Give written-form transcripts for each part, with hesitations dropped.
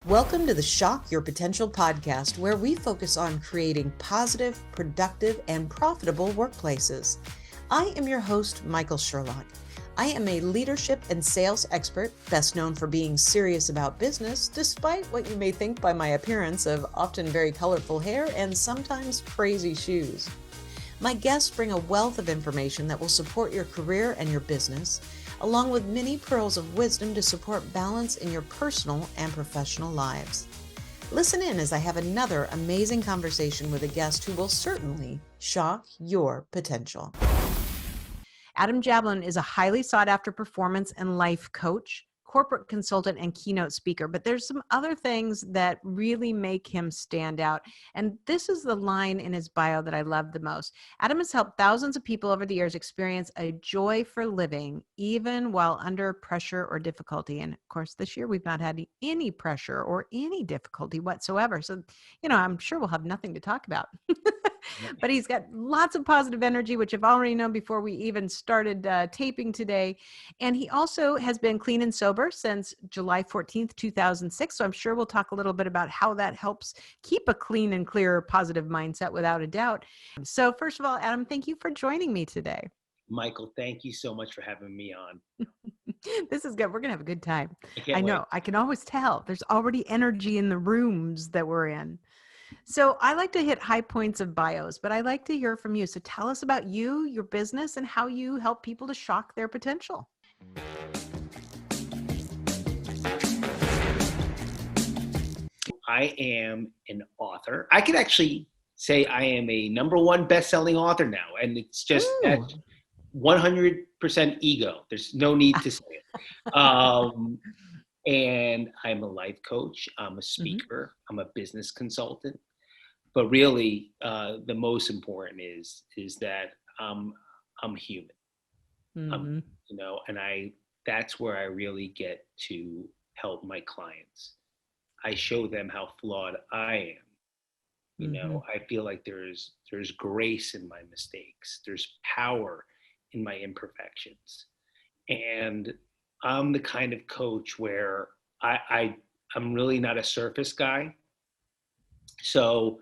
Welcome to the Shock Your Potential podcast, where we focus on creating positive, productive, and profitable workplaces. I am your host, Michael Sherlock. I am a leadership and sales expert, best known for being serious about business, despite what you may think by my appearance of often very colorful hair and sometimes crazy shoes. My guests bring a wealth of information that will support your career and your business, along with many pearls of wisdom to support balance in your personal and professional lives. Listen in as I have another amazing conversation with a guest who will certainly shock your potential. Adam Jablin is a highly sought-after performance and life coach, corporate consultant, and keynote speaker, but there's some other things that really make him stand out. And this is the line in his bio that I love the most. Adam has helped thousands of people over the years experience a joy for living, even while under pressure or difficulty. And of course, this year we've not had any pressure or any difficulty whatsoever. So, I'm sure we'll have nothing to talk about. But he's got lots of positive energy, which I've already known before we even started taping today. And he also has been clean and sober since July 14th, 2006. So I'm sure we'll talk a little bit about how that helps keep a clean and clear, positive mindset without a doubt. So first of all, Adam, thank you for joining me today. Michael, thank you so much for having me on. This is good. We're going to have a good time. I know. I can always tell. There's already energy in the rooms that we're in. So I like to hit high points of bios, but I like to hear from you. So tell us about you, your business, and how you help people to shock their potential. I am an author. I could actually say I am a #1 best-selling author now, and it's just that 100% ego. There's no need to say it. And I'm a life coach. I'm a speaker. I'm a business consultant. But really, the most important is that I'm human. And that's where I really get to help my clients. I show them how flawed I am. I feel like there's grace in my mistakes. There's power in my imperfections. And I'm the kind of coach where I'm really not a surface guy. So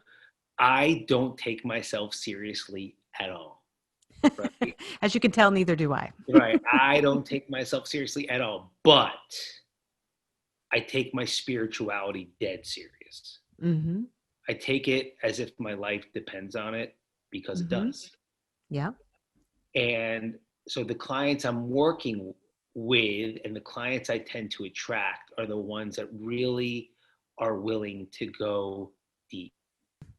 I don't take myself seriously at all. Right? As you can tell, neither do I. Right. I don't take myself seriously at all, but I take my spirituality dead serious. I take it as if my life depends on it, because it does. Yeah. And so the clients I'm working with and the clients I tend to attract are the ones that really are willing to go deep,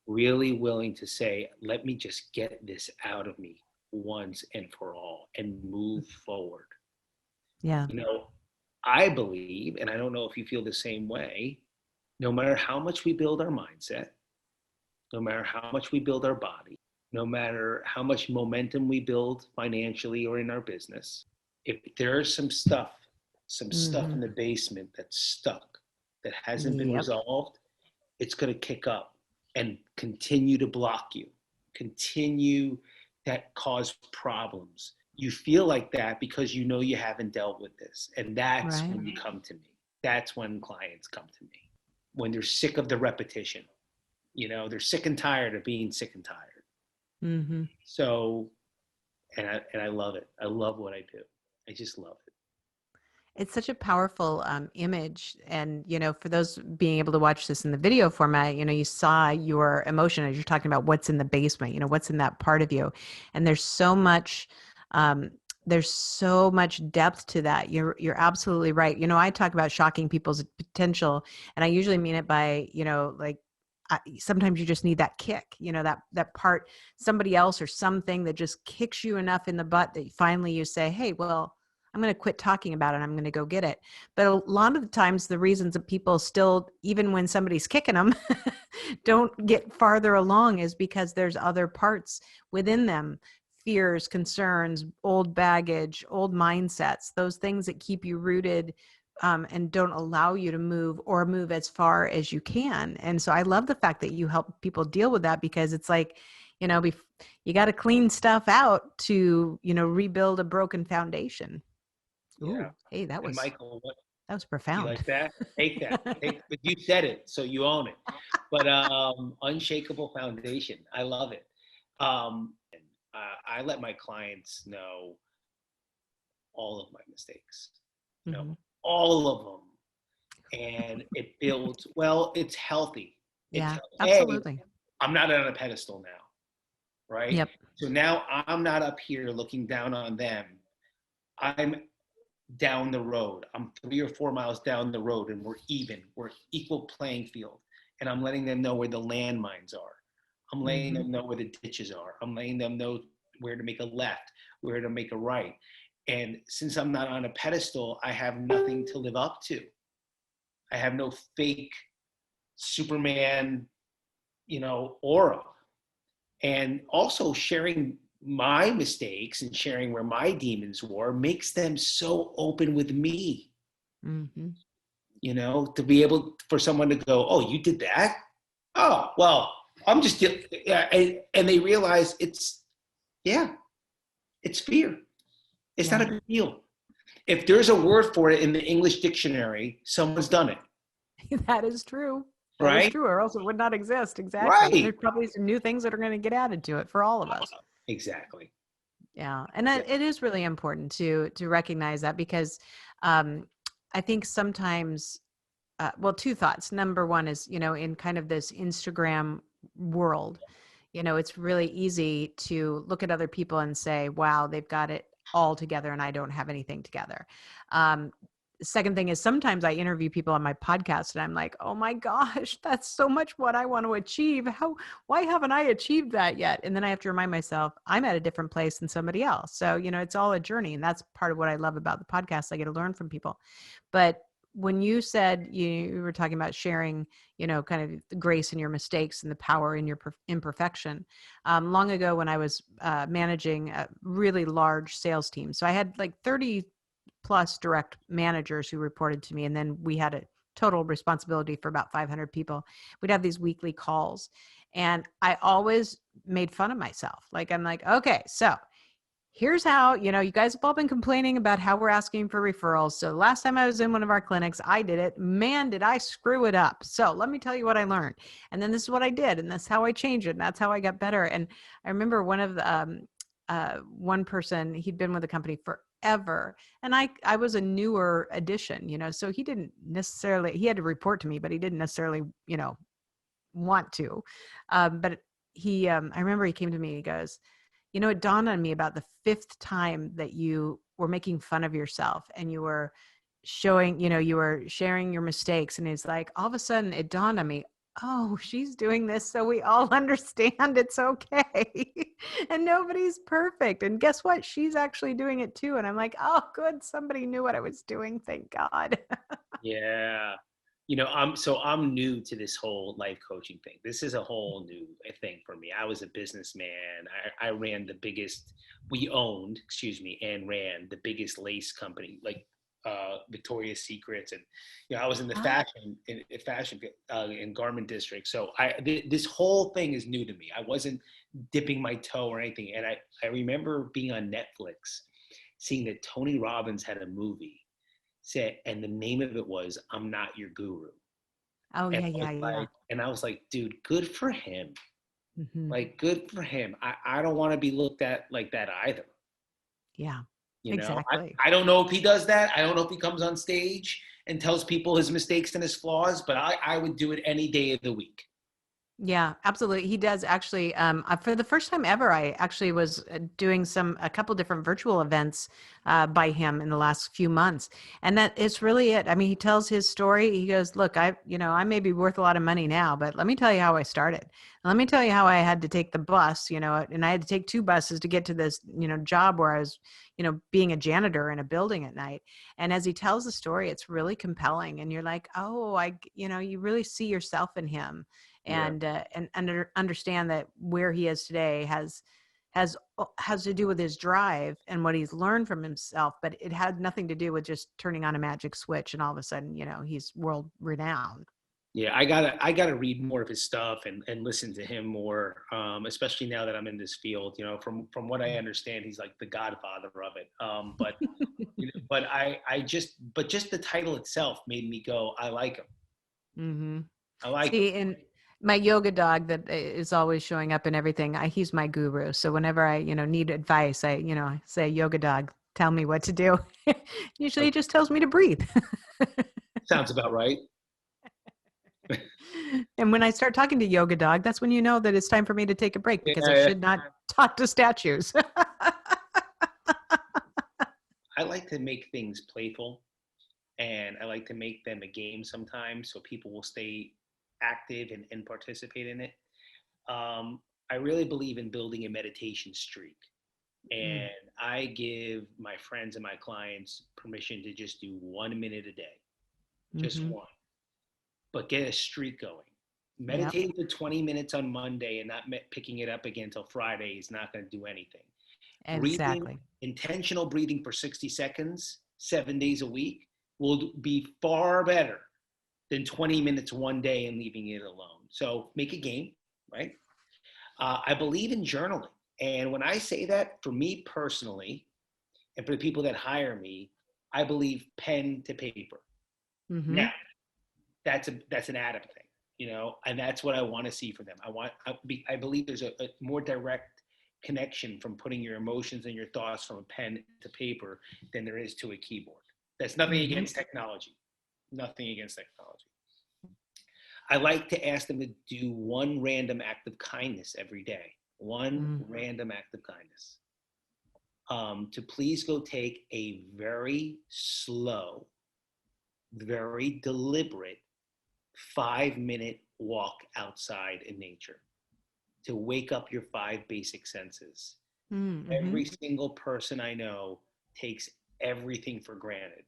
really willing to say, let me just get this out of me once and for all and move forward. Yeah. I believe, and I don't know if you feel the same way, no matter how much we build our mindset, no matter how much we build our body, no matter how much momentum we build financially or in our business, if there's some stuff in the basement that's stuck, that hasn't been resolved, it's going to kick up and continue to block you, continue to cause problems. You feel like that because you haven't dealt with this. And that's when you come to me. That's when clients come to me. When they're sick of the repetition. They're sick and tired of being sick and tired. So, and I love it. I love what I do. I just love it. It's such a powerful image. And, for those being able to watch this in the video format, you saw your emotion as you're talking about what's in the basement, what's in that part of you. And there's so much depth to that. You're absolutely right. I talk about shocking people's potential, and I usually mean it by, sometimes you just need that kick, that part, somebody else or something that just kicks you enough in the butt that finally you say, hey, well, I'm going to quit talking about it. I'm going to go get it. But a lot of the times the reasons that people still, even when somebody's kicking them, don't get farther along is because there's other parts within them, fears, concerns, old baggage, old mindsets, those things that keep you rooted and don't allow you to move as far as you can. And so I love the fact that you help people deal with that, because it's like, you got to clean stuff out to, rebuild a broken foundation. Yeah. Ooh, hey, that was Michael, That was You profound. like that? Take that. But you said it, so you own it. But unshakable foundation. I love it. And I let my clients know all of my mistakes, Mm-hmm. all of them. And it builds, well, it's healthy. Yeah, A, absolutely. I'm not on a pedestal now, right? Yep. So now I'm not up here looking down on them. I'm down the road. I'm 3 or 4 miles down the road and we're even. We're equal playing field. And I'm letting them know where the landmines are. I'm letting Mm-hmm. them know where the ditches are. I'm letting them know where to make a left, where to make a right. And since I'm not on a pedestal, I have nothing to live up to. I have no fake Superman, aura. And also sharing my mistakes and sharing where my demons were makes them so open with me, Mm-hmm. to be able for someone to go, oh, you did that? Oh, well, I'm just, yeah. And they realize it's fear. It's not Yeah. a big deal. If there's a word for it in the English dictionary, someone's done it, That is true. That is right? true, or else it would not exist. Exactly. And Right. there's probably some new things that are going to get added to it for all of us. Exactly. Yeah. And Yeah. it is really important to recognize that because um, I think sometimes, well, two thoughts. Number one is, in kind of this Instagram world, it's really easy to look at other people and say, wow, they've got it all together and I don't have anything together. Um, Second thing is sometimes I interview people on my podcast and I'm like, oh my gosh, that's so much what I want to achieve. Why haven't I achieved that yet? And then I have to remind myself I'm at a different place than somebody else. So, it's all a journey. And that's part of what I love about the podcast. I get to learn from people. But when you said you were talking about sharing, kind of the grace in your mistakes and the power in your imperfection. Long ago when I was managing a really large sales team. So I had like 30 plus direct managers who reported to me. And then we had a total responsibility for about 500 people. We'd have these weekly calls. And I always made fun of myself. Like, I'm like, okay, so here's how, you guys have all been complaining about how we're asking for referrals. So last time I was in one of our clinics, I did it. Man, did I screw it up. So let me tell you what I learned. And then this is what I did. And that's how I changed it. And that's how I got better. And I remember one of the, one person, he'd been with the company forever. And I was a newer addition, so he didn't necessarily, he had to report to me, but he didn't necessarily, want to. But I remember he came to me, he goes, it dawned on me about the fifth time that you were making fun of yourself and you were showing, you were sharing your mistakes. And it's like, all of a sudden it dawned on me, oh, she's doing this so we all understand it's okay. And nobody's perfect. And guess what? She's actually doing it too. And I'm like, oh, good. Somebody knew what I was doing. Thank God. Yeah. I'm new to this whole life coaching thing. This is a whole new thing for me. I was a businessman. I ran and ran the biggest lace company, like Victoria's Secrets, and I was in the Ah, fashion and garment district. So this whole thing is new to me. I wasn't dipping my toe or anything. And I remember being on Netflix, seeing that Tony Robbins had a movie and the name of it was "I'm Not Your Guru." oh, And yeah, yeah, yeah. I was like, dude, good for him. Hmm. Like, good for him. I don't want to be looked at like that either. Yeah, You know, exactly. I don't know if he does that. I don't know if he comes on stage and tells people his mistakes and his flaws, but I would do it any day of the week. Yeah, absolutely. He does actually. For the first time ever, I actually was doing a couple different virtual events by him in the last few months, and that is really it. I mean, he tells his story. He goes, "Look, I may be worth a lot of money now, but let me tell you how I started. And let me tell you how I had to take the bus, and I had to take 2 buses to get to this, job where I was, being a janitor in a building at night." And as he tells the story, it's really compelling, and you're like, "Oh, you really see yourself in him." Yeah. And understand that where he is today has to do with his drive and what he's learned from himself, but it had nothing to do with just turning on a magic switch and all of a sudden, he's world renowned. Yeah, I gotta read more of his stuff and listen to him more, especially now that I'm in this field. From what I understand, he's like the godfather of it. But just the title itself made me go, I like him. Mm-hmm. I like him. See, and my yoga dog that is always showing up and everything, he's my guru. So whenever I, need advice, I say, yoga dog, tell me what to do. Usually he just tells me to breathe. Sounds about right. And when I start talking to yoga dog, that's when you know that it's time for me to take a break because I Yeah, should not talk to statues. I like to make things playful, and I like to make them a game sometimes so people will stay active and participate in it. I really believe in building a meditation streak. Mm, And I give my friends and my clients permission to just do 1 minute a day, just mm-hmm. one, but get a streak going. Yep. Meditating for 20 minutes on Monday and not picking it up again until Friday is not going to do anything. Breathing, Exactly. intentional breathing for 60 seconds, 7 days a week will be far better than 20 minutes one day and leaving it alone. So make a game, right? I believe in journaling. And when I say that, for me personally, and for the people that hire me, I believe pen to paper. Mm-hmm. Now, that's an Adam thing, and that's what I want to see for them. I believe there's a more direct connection from putting your emotions and your thoughts from a pen to paper than there is to a keyboard. That's nothing Mm-hmm. against technology. Nothing against technology. I like to ask them to do one random act of kindness every day. One Mm. random act of kindness. To please go take a very slow, very deliberate 5-minute walk outside in nature to wake up your five basic senses. Mm-hmm. Every single person I know takes everything for granted.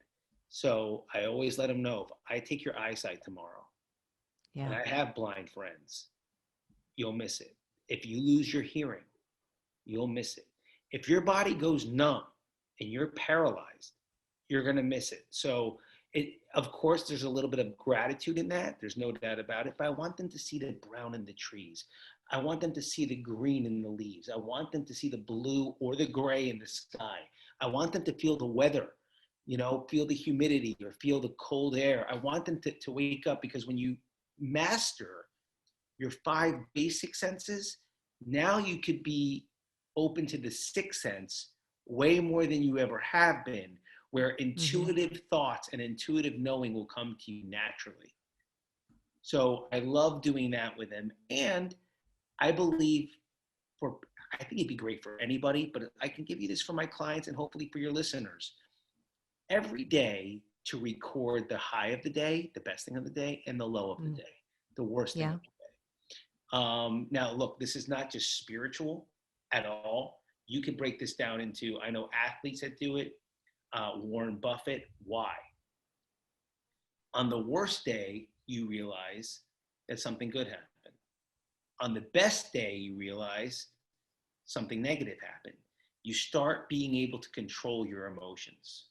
So I always let them know, if I take your eyesight tomorrow, and Yeah. I have blind friends, you'll miss it. If you lose your hearing, you'll miss it. If your body goes numb and you're paralyzed, you're going to miss it. So, of course, there's a little bit of gratitude in that. There's no doubt about it. But I want them to see the brown in the trees. I want them to see the green in the leaves. I want them to see the blue or the gray in the sky. I want them to feel the weather, feel the humidity or feel the cold air. I want them to wake up, because when you master your five basic senses, now you could be open to the sixth sense way more than you ever have been, where Mm-hmm. intuitive thoughts and intuitive knowing will come to you naturally. So I love doing that with them. And I believe I think it'd be great for anybody, but I can give you this for my clients and hopefully for your listeners. Every day to record the high of the day, the best thing of the day, and the low of the Mm. day, the worst thing Yeah. of the day. Now, look, this is not just spiritual at all. You can break this down into, I know athletes that do it, Warren Buffett. Why? On the worst day, you realize that something good happened. On the best day, you realize something negative happened. You start being able to control your emotions.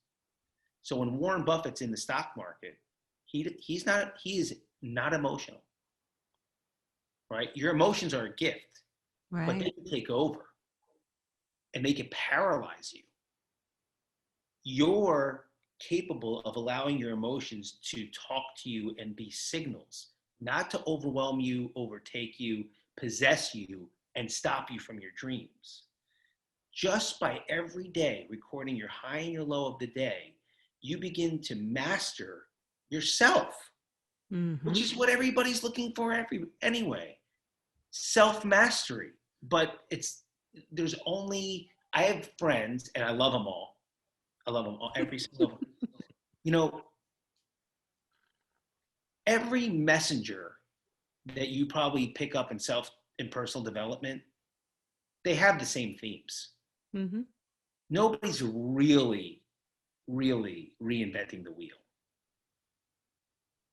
So when Warren Buffett's in the stock market, he is not emotional, right? Your emotions are a gift, but Right. they can take over and they can paralyze you. You're capable of allowing your emotions to talk to you and be signals, not to overwhelm you, overtake you, possess you, and stop you from your dreams. Just by every day recording your high and your low of the day, you begin to master yourself, Mm-hmm. which is what everybody's looking for anyway. Self-mastery. But I have friends and I love them all. I love them all, every single one. You know, every messenger that you probably pick up in personal development, they have the same themes. Mm-hmm. Nobody's really, really reinventing the wheel.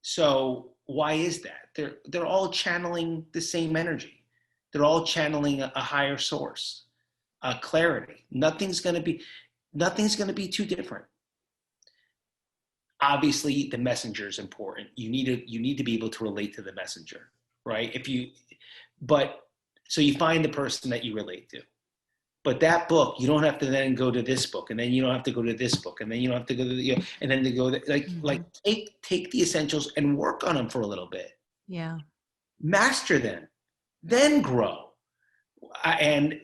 So why is that? They're all channeling the same energy. They're all channeling a higher source, clarity. Nothing's going to be too different. obviously the messenger is important. You need to be able to relate to the messenger, right? So you find the person that you relate to. But that book, you don't have to then go to this book, and then you don't have to go to this book, and then you don't have to go to and then to go take the essentials and work on them for a little bit. Yeah. Master them, then grow. And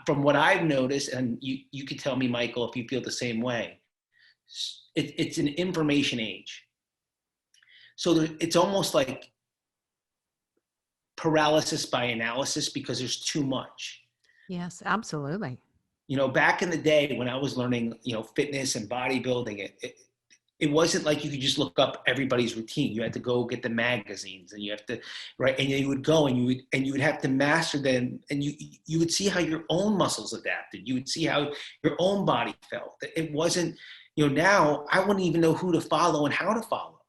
from what I've noticed, and you could tell me, Michael, if you feel the same way, it's an information age. So it's almost like paralysis by analysis because there's too much. Yes, absolutely. Back in the day when I was learning, fitness and bodybuilding, it wasn't like you could just look up everybody's routine. You had to go get the magazines, and you have to, right? And you would go and you would have to master them, and you would see how your own muscles adapted. You would see how your own body felt. It wasn't, now I wouldn't even know who to follow and how to follow.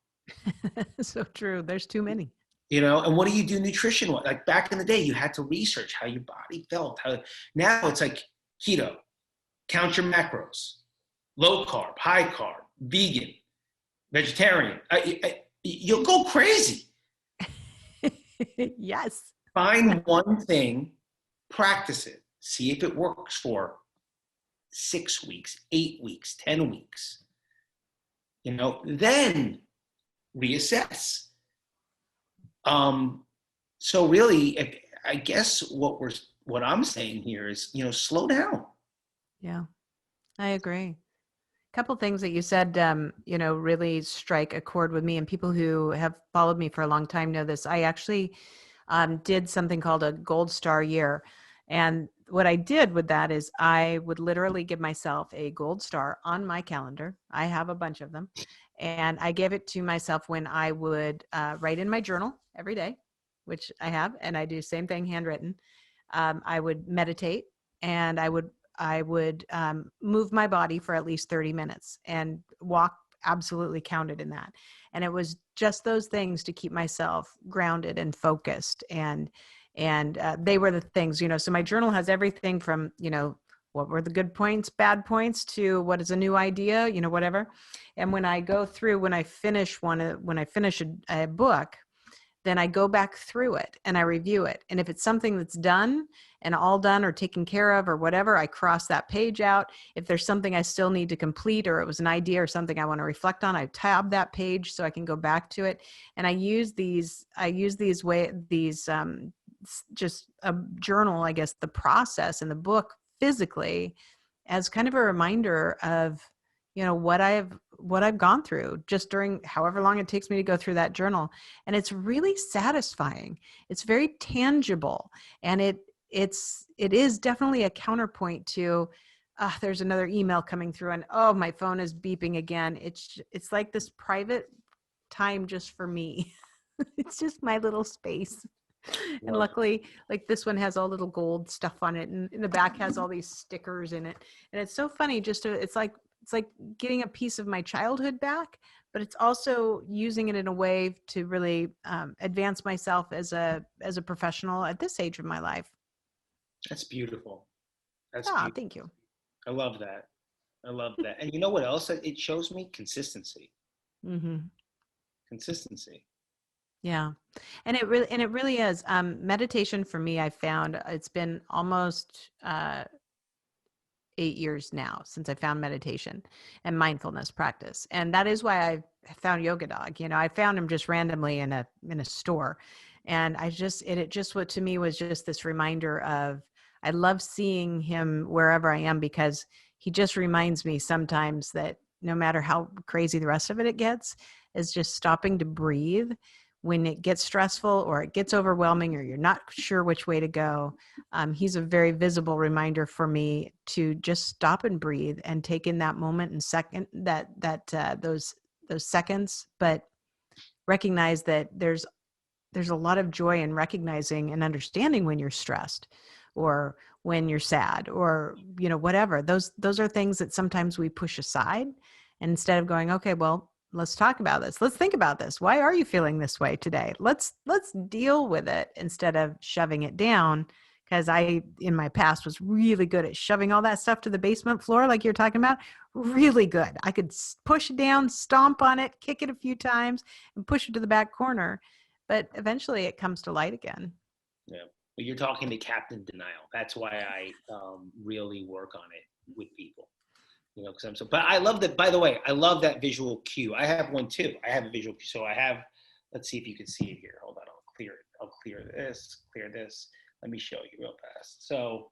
So true. There's too many. And what do you do nutrition? Like back in the day, you had to research how your body felt. Now it's like keto, count your macros, low carb, high carb, vegan, vegetarian. You'll go crazy. Yes. Find one thing, practice it, see if it works for 6 weeks, 8 weeks, 10 weeks. Then reassess. So really, I guess what I'm saying here is, slow down. Yeah, I agree. A couple things that you said, really strike a chord with me, and people who have followed me for a long time know this. I actually did something called a gold star year. And what I did with that is I would literally give myself a gold star on my calendar. I have a bunch of them. And I gave it to myself when I would write in my journal every day, which I have, and I do same thing, handwritten. I would meditate, and I would move my body for at least 30 minutes, and walk absolutely counted in that. And it was just those things to keep myself grounded and focused. And they were the things, so my journal has everything from, what were the good points, bad points, to what is a new idea, whatever. And when I go through, when I finish a book, then I go back through it and I review it. And if it's something that's done and all done or taken care of or whatever, I cross that page out. If there's something I still need to complete, or it was an idea or something I want to reflect on, I tab that page so I can go back to it. And I use just a journal, I guess, the process in the book physically, as kind of a reminder of, what I've gone through just during however long it takes me to go through that journal. And it's really satisfying. It's very tangible. And it is definitely a counterpoint to, there's another email coming through, and my phone is beeping again. It's like this private time just for me. It's just my little space. And luckily, like, this one has all little gold stuff on it, and in the back has all these stickers in it. And it's so funny, it's like getting a piece of my childhood back, but it's also using it in a way to really advance myself as a professional at this age of my life. That's beautiful. Beautiful. Thank you. I love that. And you know what else it shows me? Consistency. Mm-hmm. Consistency. Yeah. And it really is. Meditation for me, I found it's been almost 8 years now since I found meditation and mindfulness practice. And that is why I found Yoga Dog. I found him just randomly in a store. And what to me was just this reminder of, I love seeing him wherever I am, because he just reminds me sometimes that no matter how crazy the rest of it gets, is just stopping to breathe when it gets stressful or it gets overwhelming or you're not sure which way to go. He's a very visible reminder for me to just stop and breathe and take in that moment and those seconds, but recognize that there's a lot of joy in recognizing and understanding when you're stressed or when you're sad or, whatever. Those are things that sometimes we push aside, and instead of going, okay, well, let's talk about this. Let's think about this. Why are you feeling this way today? Let's deal with it instead of shoving it down, because I, in my past, was really good at shoving all that stuff to the basement floor, like you're talking about. Really good. I could push it down, stomp on it, kick it a few times, and push it to the back corner. But eventually it comes to light again. Yeah. But you're talking to Captain Denial. That's why I really work on it with people. Because I'm so, but I love that, by the way, I love that visual cue. I have one too. I have a visual cue. So I have, let's see if you can see it here. Hold on, I'll clear it. I'll clear this. Let me show you real fast. So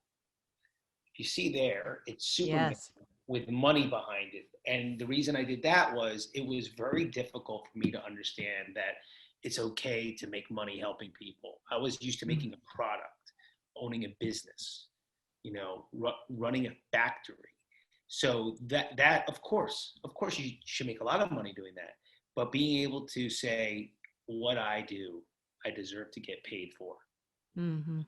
if you see there, it's Superman Yes. with money behind it. And the reason I did that was it was very difficult for me to understand that it's okay to make money helping people. I was used to making a product, owning a business, running a factory. So that of course you should make a lot of money doing that. But being able to say what I do, I deserve to get paid for. Mm-hmm.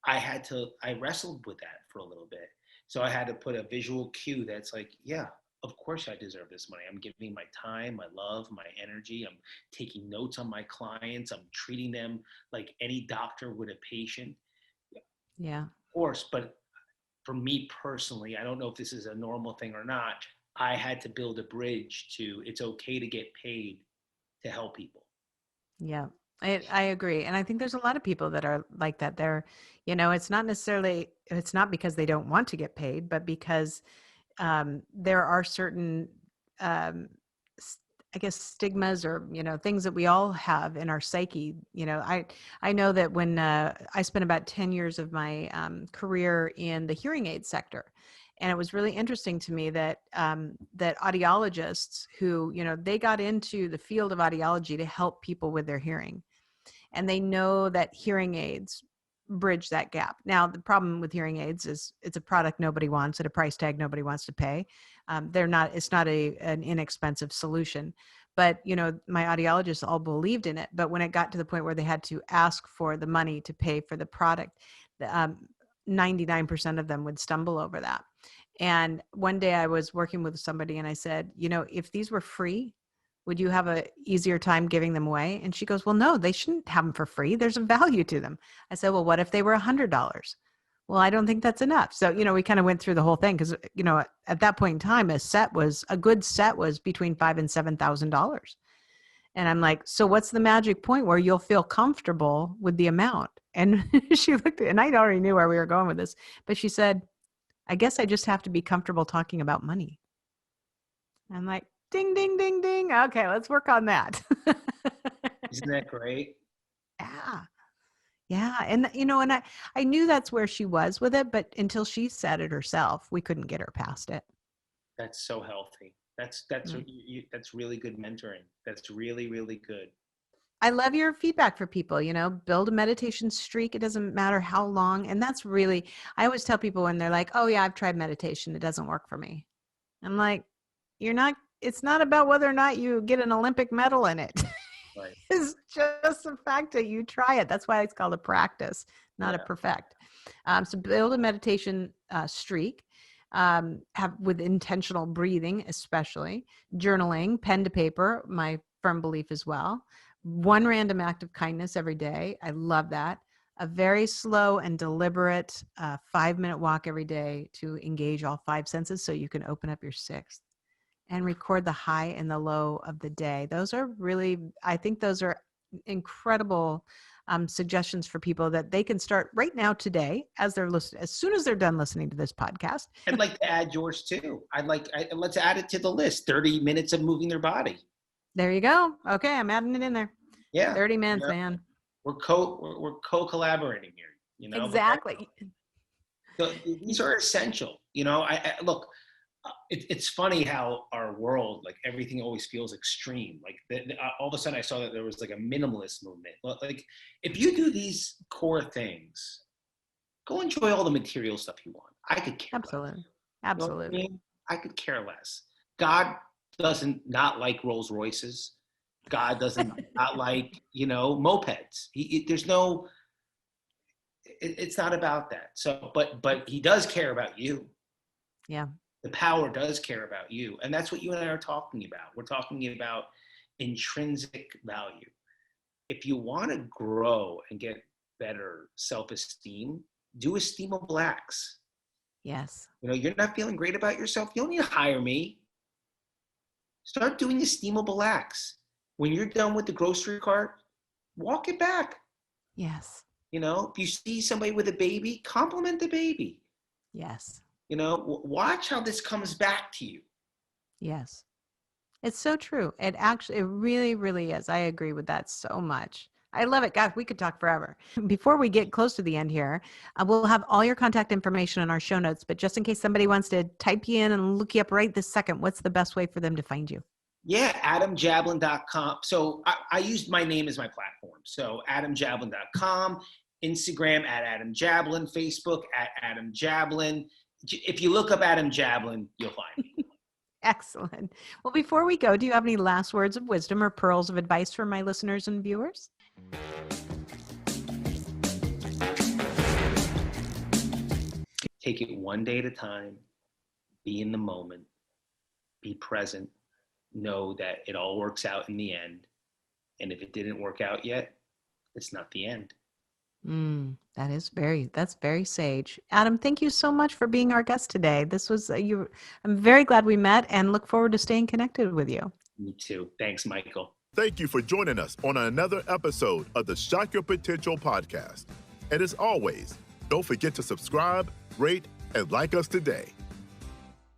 I wrestled with that for a little bit. So I had to put a visual cue that's like, yeah, of course I deserve this money. I'm giving my time, my love, my energy. I'm taking notes on my clients. I'm treating them like any doctor would a patient. Yeah. Of course, but for me personally, I don't know if this is a normal thing or not. I had to build a bridge to it's okay to get paid to help people. Yeah, I agree. And I think there's a lot of people that are like that. It's not because they don't want to get paid, but because there are certain, um, I guess, stigmas or, things that we all have in our psyche. I know that when I spent about 10 years of my career in the hearing aid sector. And it was really interesting to me that that audiologists who, they got into the field of audiology to help people with their hearing. And they know that hearing aids bridge that gap. Now, the problem with hearing aids is it's a product nobody wants at a price tag nobody wants to pay. It's not an inexpensive solution. But, my audiologists all believed in it. But when it got to the point where they had to ask for the money to pay for the product, 99% of them would stumble over that. And one day I was working with somebody and I said, if these were free, would you have a easier time giving them away? And she goes, well, no, they shouldn't have them for free. There's a value to them. I said, well, what if they were $100? Well, I don't think that's enough. So, we kind of went through the whole thing because, at that point in time, a good set was between $5,000 and $7,000. And I'm like, so what's the magic point where you'll feel comfortable with the amount? And she looked at, and I already knew where we were going with this, but she said, I guess I just have to be comfortable talking about money. I'm like, ding, ding, ding, ding. Okay, let's work on that. Isn't that great? Yeah. Yeah. And, and I knew that's where she was with it, but until she said it herself, we couldn't get her past it. That's so healthy. That's really good mentoring. That's really, really good. I love your feedback for people, build a meditation streak. It doesn't matter how long. And that's really, I always tell people when they're like, oh yeah, I've tried meditation. It doesn't work for me. I'm like, it's not about whether or not you get an Olympic medal in it. Right. It's just the fact that you try it. That's why it's called a practice, not a perfect. So build a meditation streak. Have with intentional breathing, especially journaling, pen to paper. My firm belief as well. One random act of kindness every day. I love that. A very slow and deliberate 5-minute walk every day to engage all 5 senses so you can open up your 6th. And record the high and the low of the day. I think those are incredible suggestions for people that they can start right now today as soon as they're done listening to this podcast. I'd like to add yours too. Let's add it to the list. 30 minutes of moving their body. There you go. Okay, I'm adding it in there. Yeah. 30 minutes, man. We're co-collaborating here, Exactly. These are essential. Look, it's funny how our world, like everything always feels extreme. Like all of a sudden I saw that there was like a minimalist movement. Like if you do these core things, go enjoy all the material stuff you want. I could care less. Absolutely. You know what I mean? I could care less. God doesn't not like Rolls Royces. God doesn't not like, mopeds. It's not about that. So, but he does care about you. Yeah. The power does care about you. And that's what you and I are talking about. We're talking about intrinsic value. If you want to grow and get better self-esteem, do esteemable acts. Yes. You're not feeling great about yourself. You don't need to hire me. Start doing esteemable acts. When you're done with the grocery cart, walk it back. Yes. If you see somebody with a baby, compliment the baby. Yes. Watch how this comes back to you. Yes. It's so true. It really, really is. I agree with that so much. I love it. God, we could talk forever. Before we get close to the end here, we'll have all your contact information in our show notes, but just in case somebody wants to type you in and look you up right this second, what's the best way for them to find you? Yeah, adamjablin.com. So I used my name as my platform. So adamjablin.com, Instagram at Adam Jablin, Facebook at Adam Jablin. If you look up Adam Jablin, you'll find me. Excellent. Well, before we go, do you have any last words of wisdom or pearls of advice for my listeners and viewers? Take it one day at a time. Be in the moment. Be present. Know that it all works out in the end. And if it didn't work out yet, it's not the end. That's very sage. Adam, thank you so much for being our guest today. I'm very glad we met and look forward to staying connected with you. Me too. Thanks, Michael. Thank you for joining us on another episode of the Shock Your Potential podcast. And as always, don't forget to subscribe, rate, and like us today.